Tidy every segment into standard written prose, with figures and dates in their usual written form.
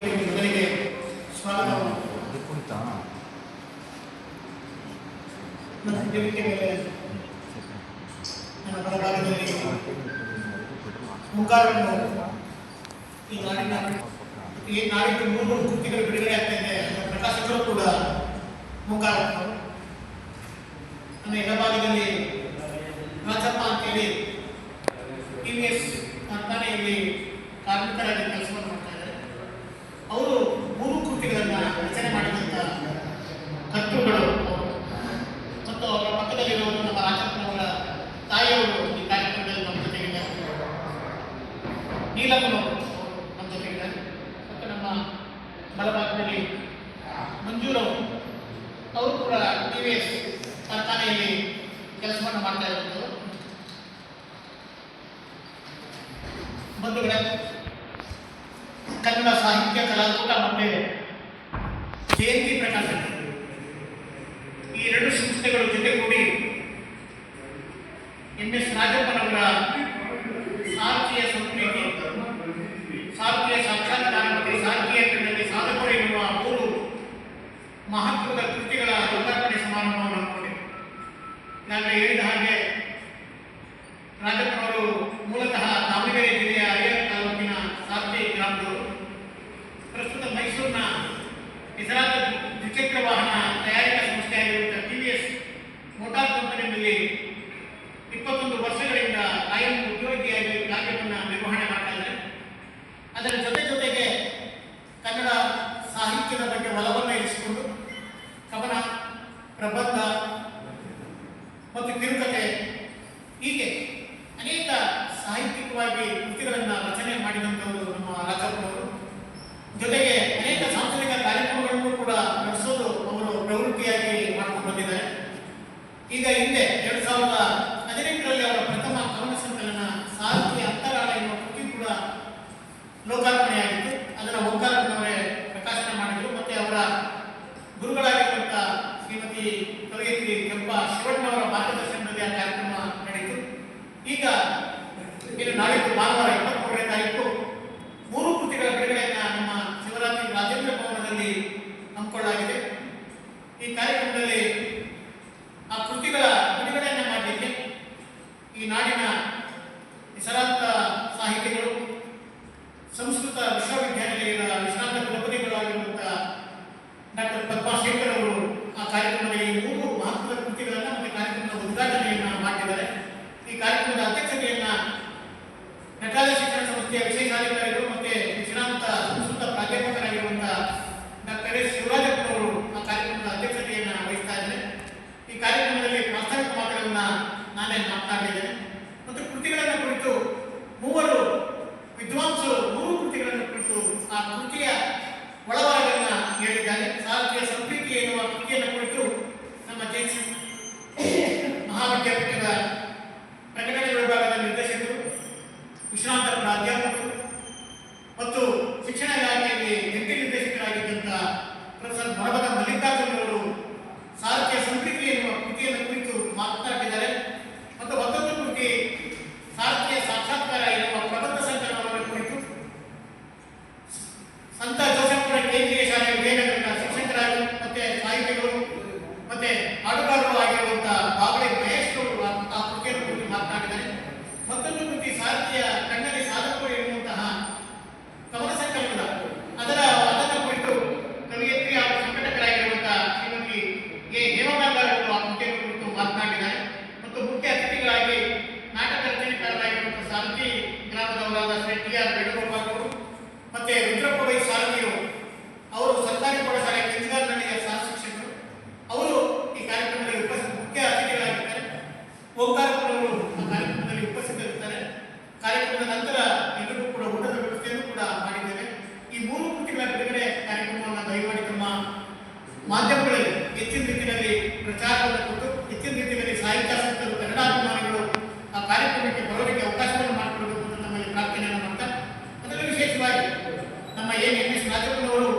ಮೊದಲಿಗೆ ಸ್ವಾಗತವನ್ನು ಮತ್ತು ವೇದಿಕೆ ಮೇಲೆ ನನ್ನ ಬಲಭಾಗದಲ್ಲಿ ಮುಂಗಾರನ್ನು ಈ ನಾಡಿದ್ದು 3 ಕೃತಿಗಳು ಬಿಡುಗಡೆ ಆಗ್ತಾ ಇದೆ. ಪ್ರಕಾಶಕರು ಕೂಡ ಮುಂಗಾರನ್ನು ನನ್ನ ಎಡಭಾಗದಲ್ಲಿ ರಾಜಪ್ಪ ಅಂತೇಳಿ TVS ಕಾರ್ಖಾನೆಯಲ್ಲಿ ಕಾರ್ಮಿಕರಾಗಿ ಕೆಲಸವನ್ನು ಮಾಡ್ತಾ ಇದ್ದಾರೆ. ಅವರು 3 ಕೃತಿಗಳನ್ನು ರಚನೆ ಮಾಡಿದಂಥ ಕರ್ತೃಗಳು ಮತ್ತು ಅವರ ಪಕ್ಕದಲ್ಲಿರುವುದು ನಮ್ಮ ರಾಜಪ್ಪನವರ ತಾಯಿಯವರು ಈ ಕಾರ್ಯಕ್ರಮದಲ್ಲಿ ನಮ್ಮ ಜೊತೆಗಿದ್ದಾರೆ. ನೀಲಮ್ಮನವರು ನಮ್ಮ ಜೊತೆಗಿದ್ದಾರೆ. ಮತ್ತು ನಮ್ಮ ಬಲಭಾಗದಲ್ಲಿ ಮಂಜೂರವರು, ಅವರು ಕೂಡ TVS ಕಾರ್ಖಾನೆಯಲ್ಲಿ ಕೆಲಸವನ್ನು ಮಾಡ್ತಾ ಇರುವುದು. ಬಂಧುಗಳೇ, ಕನ್ನಡ ಸಾಹಿತ್ಯ ಕಲಾಕೂಟ ಮತ್ತು ಜಯಂತಿ ಪ್ರಕಾಶನ ಈ 2 ಸಂಸ್ಥೆಗಳು ಜೊತೆಗೂಡಿ MS ರಾಜಪ್ಪನವರ ಸಾರ್ಥಿಯ ಸಂಸ್ಕೃತಿ, ಸಾರ್ಥಿಯ ಸಾಕ್ಷಾತ್ಕಾರ ಮತ್ತು ಸಾರ್ಥಿಯ ಕನ್ನಡಕ್ಕೆ ಸಾಧಕರು ಎನ್ನುವ 3 ಮಹತ್ವದ ಕೃತಿಗಳ ಲೋಕಾರ್ಪಣೆ ಸಮಾರಂಭವನ್ನು ಹಮ್ಮಿಕೊಂಡಿದೆ. ಈಗಾಗಲೇ ಹೇಳಿದ ಹಾಗೆ ರಾಜಪ್ಪನವರು ಮೂಲತಃ ದಾವಣಗೆರೆ ಜಿಲ್ಲೆಯ ಹರಿಹರ ತಾಲೂಕಿನ ಸಾರ್ಥಿ ಗ್ರಾಮದವರು. ಪ್ರಸ್ತುತ ಮೈಸೂರಿನ ಹೆಸರಾದ ದ್ವಿಚಕ್ರ ವಾಹನ ತಯಾರಿಕಾ ಸಂಸ್ಥೆಯಾಗಿರುವಂಥ TVS ಮೋಟಾರ್ ಕಂಪನಿಯಲ್ಲಿ 21 ವರ್ಷಗಳಿಂದ ಕಾಯಂ ಉದ್ಯೋಗಿಯಾಗಿ ಕಾರ್ಯವನ್ನು ನಿರ್ವಹಣೆ ಮಾಡ್ತಾ ಇದ್ದಾರೆ. ಅದರ ಜೊತೆಗೆ ಕನ್ನಡ ಸಾಹಿತ್ಯದ ಬಗ್ಗೆ ಒಲವನ್ನು ಇರಿಸಿಕೊಂಡು ಕವನ, ಪ್ರಬಂಧ ಮತ್ತು ಕಿರುಕಥೆ ಹೀಗೆ ಅನೇಕ ಸಾಹಿತ್ಯಿಕವಾಗಿ ಕೃತಿಗಳನ್ನು ರಚನೆ ಮಾಡಿದಂಥವರು ನಮ್ಮ ರಾಜಪ್ಪನವರು. ಜೊತೆಗೆ ಅನೇಕ ಸಾಂಸ್ಕೃತಿಕ ಕಾರ್ಯಕ್ರಮಗಳನ್ನು ಕೂಡ ನಡೆಸೋದು ಅವರು ಪ್ರವೃತ್ತಿಯಾಗಿ ಮಾಡಿಕೊಂಡು ಬಂದಿದ್ದಾರೆ. ಈಗ ಹಿಂದೆ 2018ರಲ್ಲಿ ಅವರ ಪ್ರಥಮ ಕವನ ಸಂಕಲನ ಸಾಹಿತ್ಯ ಅಂತರಾಳ ಎನ್ನುವ ಕೃತಿ ಕೂಡ ಲೋಕಾರ್ಪಣೆಯಾಗಿತ್ತು. ಅದನ್ನು ಓಂಕಾರಪ್ಪನವರೇ ಪ್ರಕಾಶನ ಮಾಡಿದರು. ಮತ್ತು ಅವರ ಗುರುಗಳಾಗಿರುವಂಥ ಶ್ರೀಮತಿ ಕವಯತ್ರಿ ಕೆಂಪ ಶಿವಣ್ಣವರ ಮಾರ್ಗದರ್ಶನದಲ್ಲಿ ಆ ಕಾರ್ಯಕ್ರಮ ನಡೆಯಿತು. ಈಗ ಇನ್ನು ನಾಳಿದ್ದು ಭಾನುವಾರ 23ನೇ ತಾರೀಕು 3 ಕೃತಿಗಳ ಬಿಡುಗಡೆಯನ್ನು ನಮ್ಮ ಶಿವರಾತ್ರಿ ರಾಜೇಂದ್ರ ಭವನದಲ್ಲಿ ಹಮ್ಮಿಕೊಳ್ಳಲಾಗಿದೆ. ಈ ಕಾರ್ಯಕ್ರಮದಲ್ಲಿ ಆ ಕೃತಿಗಳ ಬಿಡುಗಡೆಯನ್ನು ಮಾಡಲಿಕ್ಕೆ ಈ ನಾಡಿನ ಹೆಸರಾಂತ ಸಾಹಿತಿಗಳು, ಸಂಸ್ಕೃತ ವಿಶ್ವವಿದ್ಯಾನಿಲಯದ ವಿಶ್ರಾಂತ ಕುಲಪತಿಗಳಾಗಿರುವಂಥ ಡಾಕ್ಟರ್ ಪದ್ಮಾಶೇಖರ್ ಅವರು ಆ ಕಾರ್ಯಕ್ರಮದಲ್ಲಿ 3 ಮಹತ್ವದ ಕೃತಿಗಳನ್ನು ಮತ್ತು ಕಾರ್ಯಕ್ರಮದ ಉದ್ಘಾಟನೆಯನ್ನು ಮಾಡಿದ್ದಾರೆ. ಈ ಕಾರ್ಯಕ್ರಮದ ಅಧ್ಯಕ್ಷತೆಯನ್ನು ನಟರಾಜ ಶಿಕ್ಷಣ ಸಂಸ್ಥೆಯ ವಿಶೇಷಾಧಿಕಾರಿಗಳು ಮತ್ತು ವಿಶ್ರಾಂತ ಸಂಸ್ಕೃತ ಪ್ರಾಧ್ಯಾಪಕರಾಗಿರುವಂಥ ಡಾಕ್ಟರ್ ಎಸ್ ಶಿವರಾಜಪ್ಪನವರು ಆ ಕಾರ್ಯಕ್ರಮದ ಅಧ್ಯಕ್ಷತೆಯನ್ನು ವಹಿಸ್ತಾ ಇದ್ದಾರೆ. ಈ ಕಾರ್ಯಕ್ರಮದಲ್ಲಿ ಪ್ರಾಸ್ತಾವಿಕ ಮಾತುಗಳನ್ನು ನಾನೇ ಮಾತನಾಡಿದ್ದೇನೆ. ಮತ್ತು ಕೃತಿಗಳನ್ನು ಕುರಿತು 3 ವಿದ್ವಾಂಸರು 3 ಕೃತಿಗಳನ್ನು ಕುರಿತು ಆ ಕೃತಿಯ ಒಳವರಗಳನ್ನು ಹೇಳಿದ್ದಾರೆ. ಸಾಹಿತ್ಯ ಸಂಪ್ರೀತಿ ಎನ್ನುವ ಕೃತಿಯನ್ನು ಕುರಿತು ನಮ್ಮ ಜೈನ್ ಮಹಾವಿದ್ಯಾಪೀಠದ ಪ್ರಕಟಣೆ ವಿಭಾಗದ ನಿರ್ದೇಶಕರು, ವಿಶ್ರಾಂತ ಪ್ರಾಧ್ಯಾಪಕರು ಮತ್ತು ಶಿಕ್ಷಣ ಇಲಾಖೆಯಲ್ಲಿ ಜಂಟಿ ನಿರ್ದೇಶಕರಾಗಿದ್ದಂಥ ಪ್ರೊಫೆಸರ್ ಮೊಹಮ್ಮದ ಮಲ್ಲಿಕಾರ್ಜುನ್ ಅವರು ಸಾಹಿತ್ಯ ಸಂಪ್ರೀತಿ ಎನ್ನುವ ಕೃತಿಯನ್ನು ಕುರಿತು ಮಾತನಾಡಿದ್ದಾರೆ. ಮತ್ತು ಮತ್ತೊಂದು ಕೃತಿ ಸಾಹಿತ್ಯ ಸಾಕ್ಷಾತ್ಕಾರ ಎನ್ನುವ ಪ್ರಬಂಧ ಸಂಕಲನವನ್ನು ಕುರಿತು ಸಂತ ಜೋಸೆಫ್ಪುರ ಕೇಂದ್ರೀಯ ಶಾಲೆಯ ವಿಜಯನಗರದ ಶಿಕ್ಷಕರಾಗಿ ಮತ್ತು ಸಾಹಿತಿಗಳು ಮತ್ತು ಹಾಡುಗಾರರು ಆಗಿರುವಂಥ ಬಾಗಡೆ ಮಹೇಶ್ ಅವರು ಆ ಕೃತಿಯನ್ನು ಕುರಿತು ಮಾತನಾಡಿದ್ದಾರೆ. ಮತ್ತೊಂದು ಕೃತಿ ಸಾಹಿತ್ಯ ಕನ್ನಡಿ ಸಾಧಕರು ಎನ್ನುವಂತಹ ಕವನ ಸಂಕಲನ ಅದನ್ನು ಕುರಿತು ಕವಿಯತ್ರಿ ಹಾಗೂ ಸಂಘಟಕರಾಗಿರುವಂತಹ ಶ್ರೀಮತಿ ಎ ಹೇಮಮಾಲಿನಿ ಅವರು ಆ ಕೃತಿಯನ್ನು ಕುರಿತು ಮಾತನಾಡಿದ್ದಾರೆ. ಮತ್ತು ಮುಖ್ಯ ಅತಿಥಿಗಳಾಗಿ ನಾಟಕ ರಚನೆಕಾರರಾಗಿರುವಂತಹ ಸಾರಥಿ ಗ್ರಾಮದವರಾದ ಶ್ರೀ TR ವೇಣುಗೋಪಾಲ್ ಅವರು ಮತ್ತು ರುದ್ರಪ್ಪ ವೈ ಸಾರಥಿಯವರು, ಅವರು ಸರ್ಕಾರಿ ಪ್ರೌಢಶಾಲೆ ಕೆಂಚಗಾರನಹಳ್ಳಿಯ ಸಹ ಶಿಕ್ಷಕರು, ಅವರು ಈ ಕಾರ್ಯಕ್ರಮದಲ್ಲಿ ಮುಖ್ಯ ಅತಿಥಿಗಳಾಗಿದ್ದಾರೆ. ಓಂಕಾರಪ್ಪನವರು ಆ ಕಾರ್ಯಕ್ರಮದಲ್ಲಿ ಉಪಸ್ಥಿತರಿರ್ತಾರೆ. ಕಾರ್ಯಕ್ರಮದ ನಂತರ ಎಲ್ಲರಿಗೂ ಕೂಡ ಊಟದ ವ್ಯವಸ್ಥೆಯನ್ನು ಕೂಡ ಮಾಡಿದ್ದೇವೆ. ಈ 3 ಕೃತಿಗಳ ಬಿಡುಗಡೆ ಕಾರ್ಯಕ್ರಮವನ್ನು ದಯಮಾಡಿ ತಮ್ಮ ಮಾಧ್ಯಮಗಳಲ್ಲಿ ಹೆಚ್ಚಿನ ರೀತಿಯಲ್ಲಿ ಪ್ರಚಾರವನ್ನು ಕೊಟ್ಟು ಹೆಚ್ಚಿನ ರೀತಿಯಲ್ಲಿ ಸಾಹಿತ್ಯಾಸಕ್ತರು, ಕನ್ನಡಾಭಿಮಾನಿಗಳು ಆ ಕಾರ್ಯಕ್ರಮಕ್ಕೆ ಬರೋದಕ್ಕೆ ಅವಕಾಶವನ್ನು ಮಾಡಿಕೊಡಬೇಕು ಅಂತ ನಮ್ಮಲ್ಲಿ ಪ್ರಾರ್ಥನೆಯನ್ನು ಮಾಡ್ತಾ, ಅದರಲ್ಲಿ ವಿಶೇಷವಾಗಿ ನಮ್ಮ MS ರಾಜಪ್ಪನವರು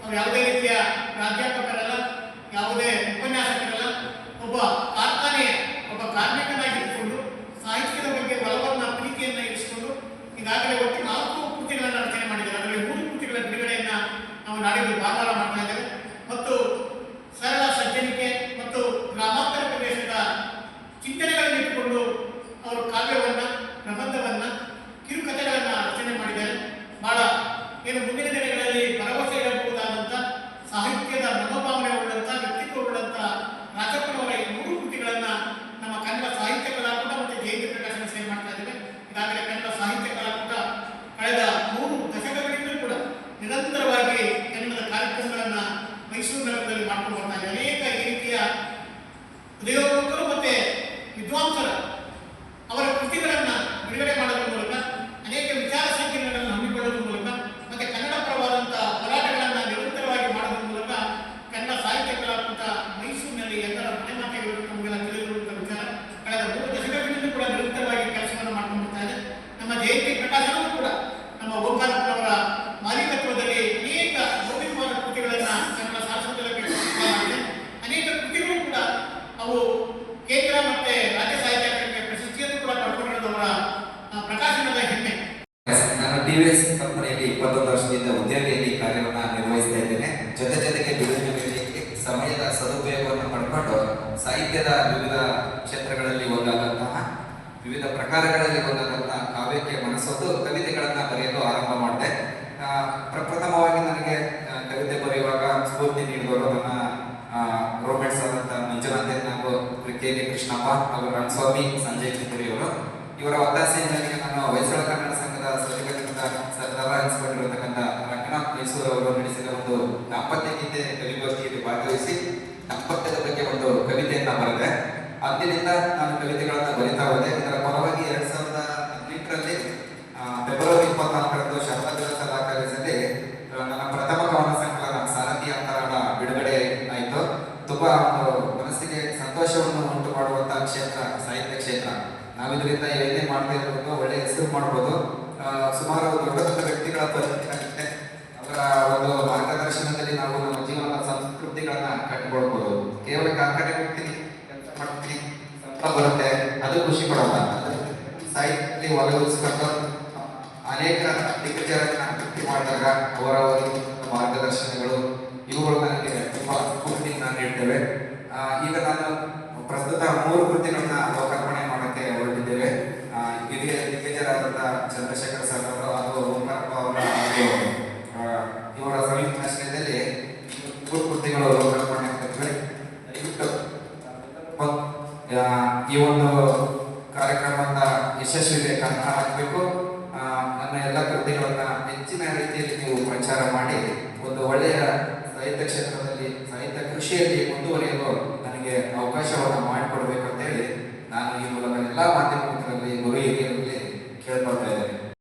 ಅವರು ಯಾವುದೇ ರೀತಿಯ ಪ್ರಾಧ್ಯಾಪಕರಲ್ಲ, ಯಾವುದೇ ಉಪನ್ಯಾಸಕರಲ್ಲ, ಒಬ್ಬ ಕಾರ್ಖಾನೆಯ ಒಬ್ಬ ಕಾರ್ಮಿಕನಾಗಿದ್ದುಕೊಂಡು ಸಾಹಿತ್ಯದ ಬಗ್ಗೆ ಬಲವನ್ನು ಪ್ರೀತಿಯನ್ನು ಇರಿಸಿಕೊಂಡು ಈಗಾಗಲೇ ಒಟ್ಟು 4 ಕೃತಿಗಳನ್ನು ರಚನೆ ಮಾಡಿದ್ದಾರೆ. ಅದರಲ್ಲಿ 3 ಕೃತಿಗಳ ಬಿಡುಗಡೆಯನ್ನು ನಾವು ನಾಡಿದ್ದು ಭಾನುವಾರ ಮಾಡ್ತಾ ಇದ್ದೇವೆ. ಮತ್ತು ಸರಳ ಸಜ್ಜನಿಕೆ ಮತ್ತು ಗ್ರಾಮಾಂತರ ಪ್ರದೇಶದ ಚಿಂತನೆಗಳನ್ನು ಇಟ್ಟುಕೊಂಡು ಅವರು ಕಾವ್ಯವನ್ನ, ಪ್ರಬಂಧವನ್ನ, ಕಿರುಕಥೆಗಳನ್ನ ರಚನೆ ಮಾಡಿದ್ದಾರೆ. ಬಹಳ ಏನು ಮುಂದಿನ ದಿನಗಳಲ್ಲಿ ಭರವಸೆ ಇಡಬಹುದಾದಂಥ ಸಾಹಿತ್ಯದ ಮನೋಭಾವನೆ ಉಳ್ಳಂಥ, ವ್ಯಕ್ತಿತ್ವ ಉಳ್ಳಂಥ ರಾಜಪ್ಪನವರ ಈ 3 ಕೃತಿಗಳನ್ನ ನಮ್ಮ ಕನ್ನಡ ಸಾಹಿತ್ಯ ಕಲಾಕೂಟ ಮತ್ತು ಜಯಂತಿ ಪ್ರಕಾಶನ ಸೇವೆ ಮಾಡ್ತಾ ಇದ್ದೇವೆ. ಈಗಾಗಲೇ ಕನ್ನಡ ಸಾಹಿತ್ಯ ಕಲಾಕೂಟ ಕಳೆದ 3 ದಶಕಗಳಿಂದಲೂ ಕೂಡ ನಿರಂತರವಾಗಿ ಕನ್ನಡದ ಕಾರ್ಯಕ್ರಮಗಳನ್ನ ಮೈಸೂರು ನಗರದಲ್ಲಿ ಮಾಡ್ಕೊಂಡು ಬರ್ತಾ ಇದೆ. ಅನೇಕ ಈ ರೀತಿಯ ಉದ್ಯೋಗಕರು ಮತ್ತೆ ವಿದ್ವಾಂಸರ ಅವರ ಕೃತಿಗಳನ್ನ ಬಿಡುಗಡೆ ಮಾಡೋದ್ರ ಮೂಲಕ, ಅನೇಕ ವಿಚಾರ ಸಂಕಿರಣಗಳನ್ನು ಹಮ್ಮಿಕೊಳ್ಳೋದ್ರ ಮೂಲಕ, ಮತ್ತೆ ಕನ್ನಡ ಪರವಾದಂತಹ ಹೋರಾಟಗಳನ್ನ ನಿರಂತರವಾಗಿ ಮಾಡೋದ್ರ ಮೂಲಕ ಕನ್ನಡ ಸಾಹಿತ್ಯ ಕಲಾಕೂಟ ಮೈಸೂರಿನಲ್ಲಿ ಎಲ್ಲರ ಮನೆ ಮಾತೆಗಳು ನಮಗೆಲ್ಲ ತಿಳಿದಿರುವಂತಹ ವಿಚಾರ ಕಳೆದ 3 ದಶಕಗಳಿಂದ ಕೂಡ ನಿರಂತರವಾಗಿ ಕೆಲಸವನ್ನು ಮಾಡ್ಕೊಂಡು ಬರ್ತಾ ಇದೆ. ನಮ್ಮ ಜಯಂತಿ ಪ್ರಕಾಶನವೂ ಕೂಡ ನಮ್ಮ ಓಂಕಾರಪ್ಪನವರ ಮಾಲೀಕತ್ವದಲ್ಲಿ ಅನೇಕ ಮೌಲಿಕವಾದ ಕೃತಿಗಳನ್ನ ಕನ್ನಡ ಸಾಂಸ್ಕೃತಿಕ ಮಾಡಿದೆ. ಅನೇಕ ಕೃತಿಗಳು ಕೂಡ ಅವು ಕೇಂದ್ರ ಮತ್ತೆ ರಾಜ್ಯ ಸಾಹಿತ್ಯ ಅಕಾಡೆಮಿಯ ಪ್ರಶಸ್ತಿಯನ್ನು ಕೂಡ ಪಡ್ಕೊಂಡಿರೋದವರ ಪ್ರಕಾಶನದ ಹೆಮ್ಮೆ. ನಾನು ಟಿವಿಎಸ್ ಕಂಪನಿಯಲ್ಲಿ 21 ವರ್ಷದಿಂದ ಉದ್ಯೋಗಿಯಲ್ಲಿ ಕಾರ್ಯವನ್ನು ನಿರ್ವಹಿಸ್ತಾ ಇದ್ದೇನೆ. ಜೊತೆಗೆ ಬಿಡುವಿನಲ್ಲಿ ಸಮಯದ ಸದುಪಯೋಗವನ್ನು ಪಡ್ಕೊಂಡು ಸಾಹಿತ್ಯದ ವಿವಿಧ ಕ್ಷೇತ್ರಗಳಲ್ಲಿ ಒಂದಾದಂತಹ ವಿವಿಧ ಪ್ರಕಾರಗಳಲ್ಲಿ ಒಂದಾದಂತಹ ಕಾವ್ಯಕ್ಕೆ ಮನಸ್ಸೊತ್ತು ಕವಿತೆಗಳನ್ನ ಬರೆಯಲು ಆರಂಭ ಮಾಡಿದೆ. ಪ್ರಪ್ರಥಮವಾಗಿ ನನಗೆ ಕವಿತೆ ಬರೆಯುವಾಗ ಸ್ಫೂರ್ತಿ ನೀಡಿದವರು ನನ್ನ ರೋಮೆಟ್ಸ್ ಆದಂತಹ ಮಂಜುನಾಥ್ ಹಾಗೂ ಕೆ.ವಿ. ಕೃಷ್ಣಪ್ಪ ಹಾಗೂ ರಂಗಸ್ವಾಮಿ ಸಂಜಯ್ ಕಿತ್ತೂರಿಯವರು. ಇವರ ಒತ್ತಾಸೆಯಿಂದಾಗಿ ನಾನು ಹೊಯ್ಸಳ ಕನ್ನಡ ಸಂಘದ ಸಚಿವರಿಂದ ಸರ್ದಾರ ಅನಿಸಿಕೊಂಡಿರತಕ್ಕಂಥ ರಂಗನಾಥ್ ಮೈಸೂರು ಅವರು ನಡೆಸಿದ ಒಂದು ದಾಂಪತ್ಯ ಗೀತೆ ಕವಿಗೋಷ್ಠಿಯಲ್ಲಿ ಭಾಗವಹಿಸಿ ದಾಂಪತ್ಯದ ಬಗ್ಗೆ ಒಂದು ಕವಿತೆಯನ್ನ ಬರೆದೆ. ಅಂದಿನಿಂದ ನಾನು ಕವಿತೆಗಳನ್ನ ಬರಿತಾ ಹೋದೆ. ಇದರ ಪರವಾಗಿ 2018ರಲ್ಲಿ ಫೆಬ್ರವರಿ 24ರಂದು ಶಾರದಾ ಕಲಾ ಕಾಲೇಜಲ್ಲಿ ನನ್ನ ಪ್ರಥಮ ಕವನ ಸಂಕಲನ ಸಾರಥಿ ಅಂತರಾಳ ಬಿಡುಗಡೆ ಆಯಿತು. ತುಂಬಾ ಮನಸ್ಸಿಗೆ ಸಂತೋಷವನ್ನು ಉಂಟು ಮಾಡುವಂತಹ ಕ್ಷೇತ್ರ ಸಾಹಿತ್ಯ ಕ್ಷೇತ್ರ. ನಾವು ಇದರಿಂದ ಏನೇ ಮಾಡ್ತಾ ಇರ್ಬೋದು, ಒಳ್ಳೆ ಹೆಸರು ಮಾಡ್ಬೋದು. ಸುಮಾರು ದೊಡ್ಡ ದೊಡ್ಡ ವ್ಯಕ್ತಿಗಳ ಪರಿಚಯ, ಅವರ ಒಂದು ಮಾರ್ಗದರ್ಶನದಲ್ಲಿ ನಾವು ನಮ್ಮ ಜೀವನದ ಸಂಸ್ಕೃತಿಗಳನ್ನ ಕಟ್ಟಿಕೊಳ್ಬೋದು. ಕೇವಲ ಕಾರ್ಖಾನೆ ಹೋಗ್ತೀನಿ, ಕೆಲಸ ಮಾಡ್ತೀನಿ, ಸಂಬಳ ಬರುತ್ತೆ, ಅದು ಖುಷಿ ಪಡೋಲ್ಲ. ಸಾಹಿತ್ಯದಲ್ಲಿ ಒಳಗಿಸ್ಕೊಂಡು ಅನೇಕ ದಿಗ್ಗಜರನ್ನ ಭೇಟಿ ಮಾಡಿದಾಗ ಅವರ ಮಾರ್ಗದರ್ಶನಗಳು ಇವುಗಳು ನನಗೆ ತುಂಬಾ ಸ್ಫೂರ್ತಿಯನ್ನ ನೀಡ್ತೇವೆ. ಈಗ ನಾನು ಪ್ರಸ್ತುತ 3 ಕೃತಿಗಳನ್ನ ಲೋಕಾರ್ಪಣೆ ಮಾಡೋಕ್ಕೆ ಹೊರಟಿದ್ದೇವೆ. ಹಿರಿಯ ದಿಗ್ಗಜರಾದಂತಹ ಚಂದ್ರಶೇಖರ್ ಸರ್ ಅವರು ಹಾಗೂ ಓಂಕಾರಪ್ಪ ಅವರ ಇವರ ಸಂಯುಕ್ತ ಆಶ್ರಯದಲ್ಲಿ 3 ಕೃತಿಗಳು ಲೋಕಾರ್ಪಣೆ ಆಗ್ತವೆ. ಈ ಒಂದು ಕಾರ್ಯಕ್ರಮದ ಯಶಸ್ವಿಗೆ ಕಾರಣ ಆಗಬೇಕು. ನನ್ನ ಎಲ್ಲ ಕೃತಿಗಳನ್ನ ಹೆಚ್ಚಿನ ರೀತಿಯಲ್ಲಿ ನೀವು ಪ್ರಚಾರ ಮಾಡಿ ಒಂದು ಒಳ್ಳೆಯ ಸಾಹಿತ್ಯ ಕ್ಷೇತ್ರದಲ್ಲಿ, ಸಾಹಿತ್ಯ ಕೃಷಿಯಲ್ಲಿ ಮುಂದುವರಿಯಲು ನನಗೆ ಅವಕಾಶವನ್ನು ಮಾಡಿಕೊಡ್ಬೇಕು ಅಂತೇಳಿ ನಾನು ಈ ಮೂಲಕ ಎಲ್ಲ ಮಾಧ್ಯಮ